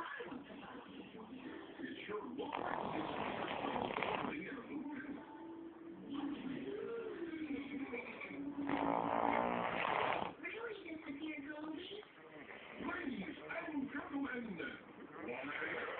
It sure looks like it's something in a movie. Really disappeared, Goldie? Ladies and gentlemen, one